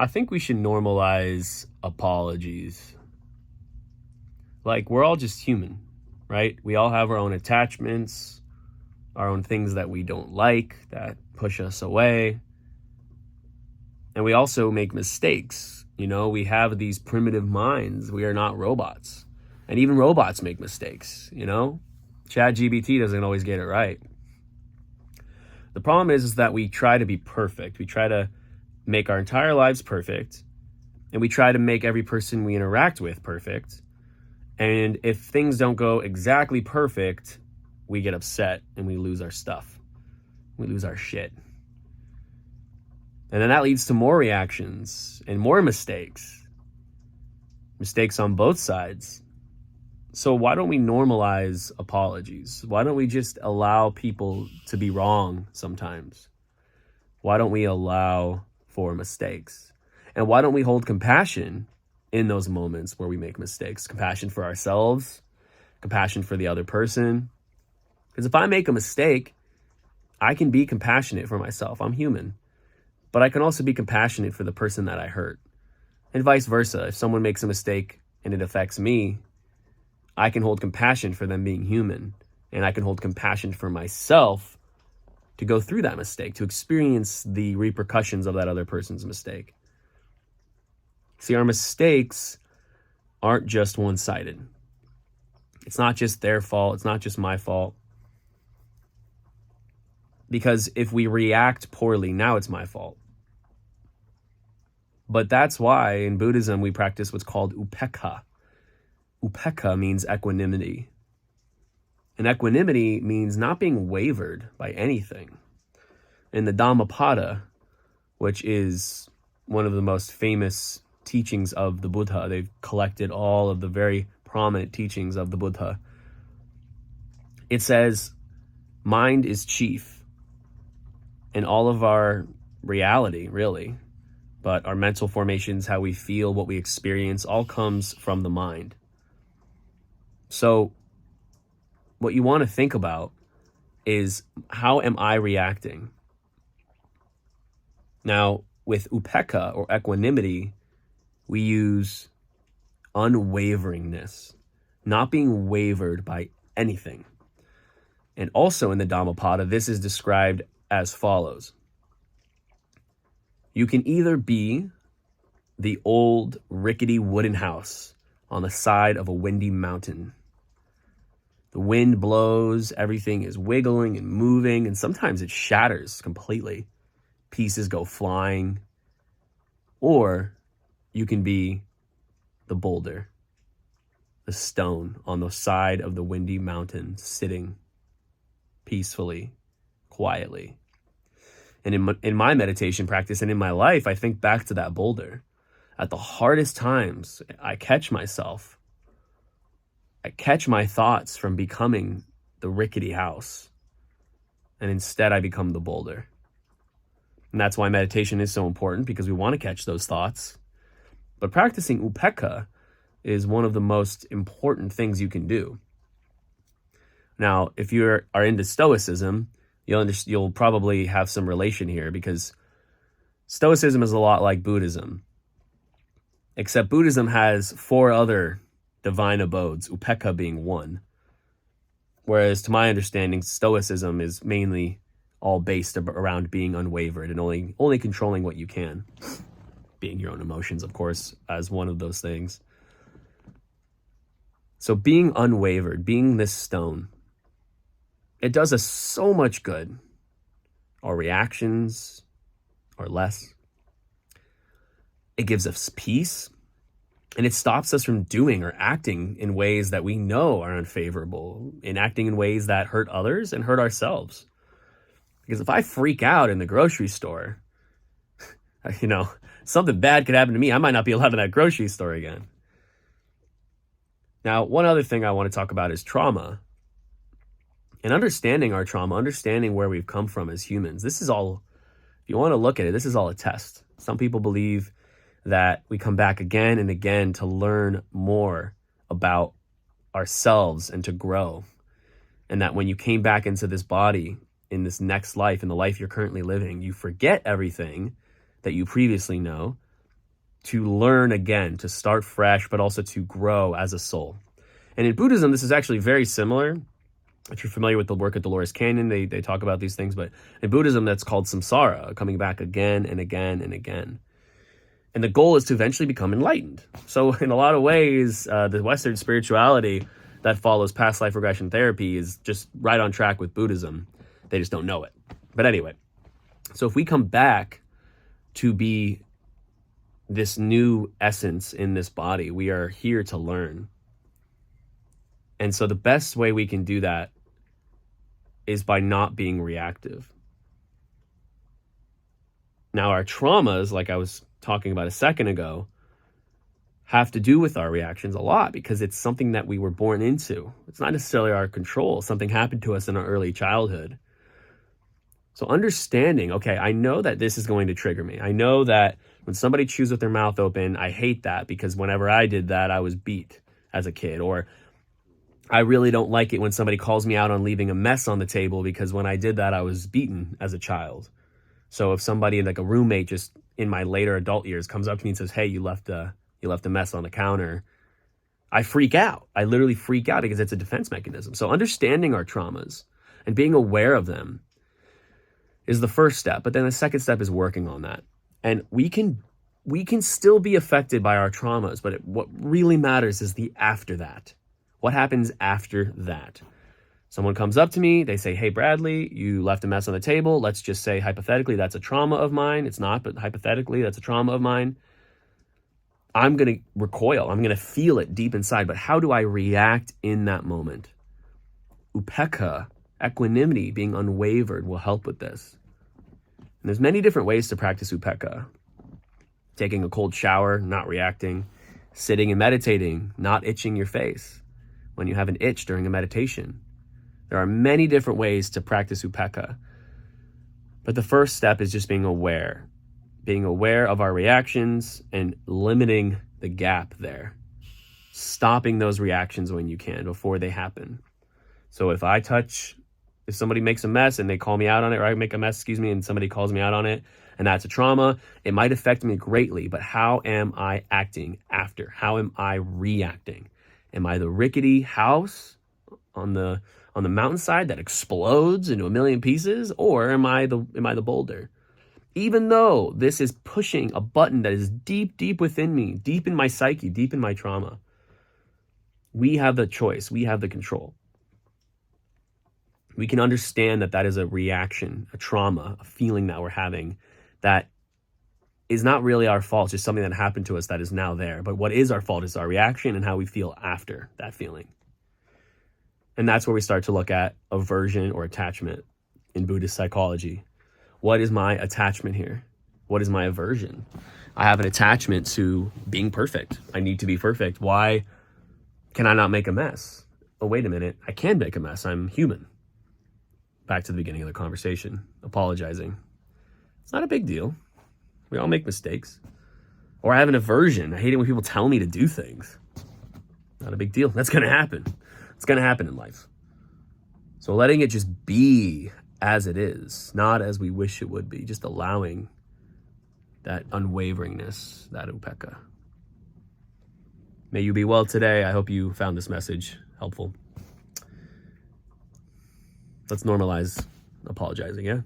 I think we should normalize apologies. Like, we're all just human, right? We all have our own attachments, our own things that we don't like, that push us away. And we also make mistakes. We have these primitive minds. We are not robots. And even robots make mistakes. ChatGPT doesn't always get it right. The problem is that we try to be perfect. We try to make our entire lives perfect. And we try to make every person we interact with perfect. And if things don't go exactly perfect, we get upset and we lose our stuff. We lose our shit. And then that leads to more reactions and more mistakes. Mistakes on both sides. So why don't we normalize apologies? Why don't we just allow people to be wrong sometimes? Why don't we allow for mistakes? And why don't we hold compassion in those moments where we make mistakes? Compassion for ourselves, compassion for the other person. Because if I make a mistake, I can be compassionate for myself. I'm human. But I can also be compassionate for the person that I hurt. And vice versa. If someone makes a mistake and it affects me, I can hold compassion for them being human. And I can hold compassion for myself to go through that mistake, to experience the repercussions of that other person's mistake. See, our mistakes aren't just one-sided. It's not just their fault. It's not just my fault. Because if we react poorly, now it's my fault. But that's why in Buddhism we practice what's called upekkha. Upekkha means equanimity. And equanimity means not being wavered by anything. In the Dhammapada, which is one of the most famous teachings of the Buddha, they've collected all of the very prominent teachings of the Buddha. It says, mind is chief. And all of our reality, really, but our mental formations, how we feel, what we experience, all comes from the mind. So what you want to think about is, how am I reacting? Now, with upekkha or equanimity, we use unwaveringness, not being wavered by anything. And also in the Dhammapada, this is described as follows. You can either be the old rickety wooden house on the side of a windy mountain. The wind blows, everything is wiggling and moving, and sometimes it shatters completely. Pieces go flying. Or you can be the boulder, the stone on the side of the windy mountain, sitting peacefully, quietly. And in my meditation practice and in my life, I think back to that boulder. At the hardest times, I catch myself. I catch my thoughts from becoming the rickety house. And instead, I become the boulder. And that's why meditation is so important, because we want to catch those thoughts. But practicing upekkha is one of the most important things you can do. Now, if you are into Stoicism, you'll probably have some relation here, because Stoicism is a lot like Buddhism, except Buddhism has 4 other divine abodes, upekkha being one. Whereas to my understanding, Stoicism is mainly all based around being unwavered and only controlling what you can, being your own emotions, of course, as one of those things. So being unwavered, being this stone, it does us so much good. Our reactions are less. It gives us peace, and it stops us from doing or acting in ways that we know are unfavorable, in acting in ways that hurt others and hurt ourselves. Because if I freak out in the grocery store, something bad could happen to me. I might not be allowed in that grocery store again. Now, one other thing I want to talk about is trauma. And understanding our trauma, understanding where we've come from as humans. This is all, if you want to look at it, this is all a test. Some people believe that we come back again and again to learn more about ourselves and to grow. And that when you came back into this body, in this next life, in the life you're currently living, you forget everything that you previously know, to learn again, to start fresh, but also to grow as a soul. And in Buddhism, this is actually very similar. If you're familiar with the work at Dolores Canyon, they talk about these things, but in Buddhism, that's called samsara, coming back again and again and again. And the goal is to eventually become enlightened. So in a lot of ways, the Western spirituality that follows past life regression therapy is just right on track with Buddhism. They just don't know it. But anyway, so if we come back to be this new essence in this body, we are here to learn. And so the best way we can do that is by not being reactive. Now, our traumas, like I was talking about a second ago, have to do with our reactions a lot because it's something that we were born into. It's not necessarily our control. Something happened to us in our early childhood. So understanding, okay, I know that this is going to trigger me. I know that when somebody chews with their mouth open, I hate that because whenever I did that, I was beat as a kid. Or I really don't like it when somebody calls me out on leaving a mess on the table because when I did that, I was beaten as a child. So if somebody, like a roommate just in my later adult years, comes up to me and says, hey, you left a mess on the counter, I freak out. I literally freak out because it's a defense mechanism. So understanding our traumas and being aware of them is the first step. But then the second step is working on that. And we can still be affected by our traumas, but what really matters is the after that. What happens after that? Someone comes up to me, they say, hey, Bradley, you left a mess on the table. Let's just say hypothetically that's a trauma of mine. It's not, but hypothetically that's a trauma of mine. I'm going to recoil. I'm going to feel it deep inside. But how do I react in that moment? Upekkha, equanimity, being unwavered, will help with this. And there's many different ways to practice upekkha. Taking a cold shower, not reacting. Sitting and meditating, not itching your face when you have an itch during a meditation. There are many different ways to practice upekkha. But the first step is just being aware of our reactions and limiting the gap there. Stopping those reactions when you can, before they happen. So if somebody makes a mess and they call me out on it, or I make a mess, and somebody calls me out on it, and that's a trauma, it might affect me greatly, but how am I acting after? How am I reacting? Am I the rickety house on the mountainside that explodes into a million pieces, or am I the boulder? Even though this is pushing a button that is deep, deep within me, deep in my psyche, deep in my trauma, we have the choice. We have the control. We can understand that is a reaction, a trauma, a feeling that we're having that is not really our fault. It's just something that happened to us that is now there. But what is our fault is our reaction and how we feel after that feeling. And that's where we start to look at aversion or attachment in Buddhist psychology. What is my attachment here? What is my aversion? I have an attachment to being perfect. I need to be perfect. Why can I not make a mess? Oh, wait a minute. I can make a mess. I'm human. Back to the beginning of the conversation, apologizing. It's not a big deal. We all make mistakes. Or I have an aversion. I hate it when people tell me to do things. Not a big deal. That's going to happen. It's going to happen in life. So letting it just be as it is, not as we wish it would be, just allowing that unwaveringness, that upekkha. May you be well today. I hope you found this message helpful. Let's normalize apologizing, yeah?